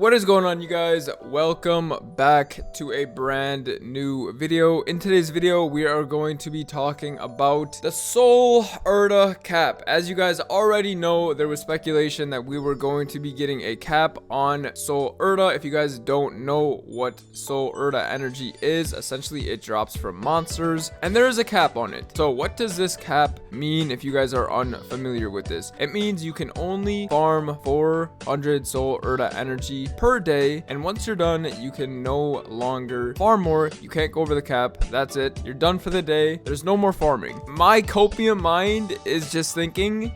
What is going on, you guys? Welcome back to a brand new video. In today's video, we are going to be talking about the Soul Erda cap. As you guys already know, there was speculation that we were going to be getting a cap on Soul Erda. If you guys don't know what Soul Erda energy is, essentially it drops from monsters and there is a cap on it. So what does this cap mean if you guys are unfamiliar with this? It means you can only farm 400 Soul Erda energy per day, and once you're done, you can no longer farm more. You can't go over the cap. That's it. You're done for the day. There's no more farming. My hopium mind is just thinking,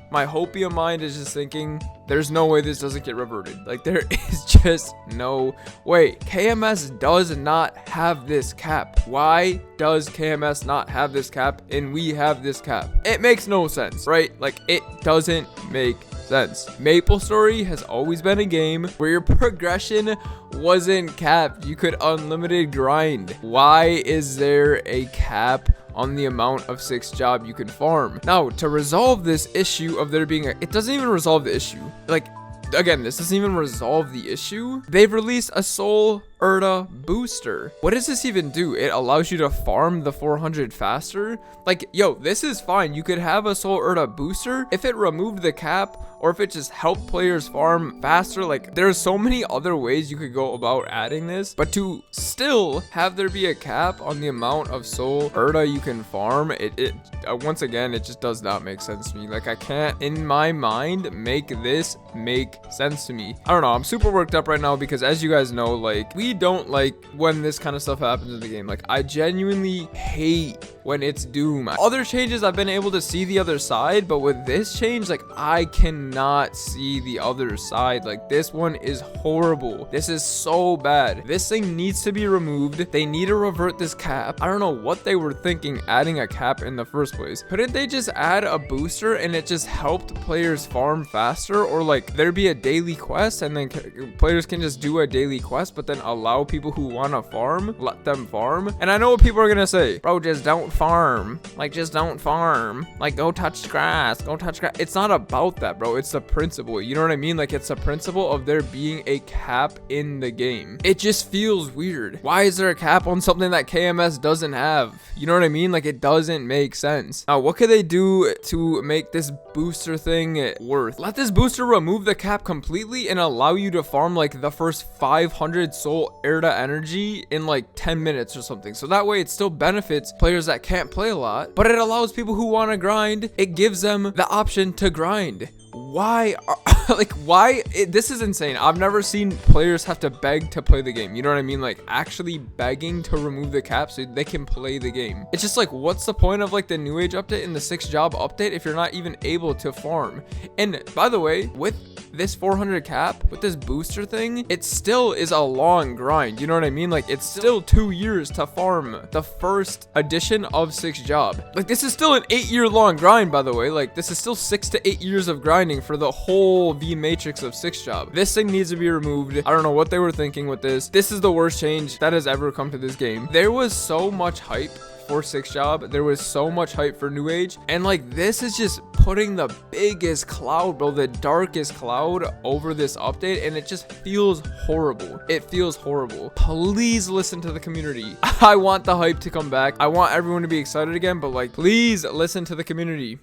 there's no way this doesn't get reverted. Like, there is just no way. KMS does not have this cap. Why does KMS not have this cap and we have this cap? It makes no sense, right? Like, it doesn't make sense. Maplestory has always been a game where your progression wasn't capped. You could unlimited grind. Why is there a cap on the amount of 6 job you can farm? Now, to resolve this issue of there being it doesn't even resolve the issue. Like, again, this doesn't even resolve the issue. They've released a Soul Erda booster. What does this even do? It allows you to farm the 400 faster. Like, yo, this is fine. You could have a Soul Erda booster if it removed the cap, or if it just helped players farm faster. Like, there's so many other ways you could go about adding this, but to still have there be a cap on the amount of Soul Erda you can farm, once again, it just does not make sense to me. Like, I can't in my mind make this make sense to me. I don't know, I'm super worked up right now because, as you guys know, like, we don't like when this kind of stuff happens in the game. Like, I genuinely hate when it's Doom. Other changes I've been able to see the other side, but with this change, like, I cannot see the other side. Like, this one is horrible. This is so bad. This thing needs to be removed. They need to revert this cap. I don't know what they were thinking adding a cap in the first place. Couldn't they just add a booster and it just helped players farm faster? Or like, there be a daily quest and then players can just do a daily quest, but then allow people who want to farm, let them farm. And I know what people are gonna say, bro, just don't farm. Like, just don't farm. Like, go touch grass. It's not about that, bro. It's the principle. You know what I mean? Like, it's the principle of there being a cap in the game. It just feels weird. Why is there a cap on something that KMS doesn't have? You know what I mean? Like, it doesn't make sense. Now, what could they do to make this booster thing worth? Let this booster remove the cap completely and allow you to farm like the first 500 Soul Erda energy in like 10 minutes or something. So that way it still benefits players that can't play a lot, but it allows people who want to grind, it gives them the option to grind. Why this is insane. I've never seen players have to beg to play the game. You know what I mean? Like, actually begging to remove the cap so they can play the game. It's just like, what's the point of like the new age update and the 6 job update if you're not even able to farm? And by the way, with this 400 cap, with this booster thing, it still is a long grind. You know what I mean? Like, it's still 2 years to farm the first edition of 6 job. Like, this is still an 8-year long grind, by the way. Like, this is still 6 to 8 years of grinding for the whole V matrix of 6 job. This thing needs to be removed. I don't know what they were thinking with this. This is the worst change that has ever come to this game. There was so much hype for 6 job. There was so much hype for new age, and like, this is just putting the biggest cloud, bro, the darkest cloud over this update, and it just feels horrible. It feels horrible. Please listen to the community. I want the hype to come back. I want everyone to be excited again, but like, please listen to the community.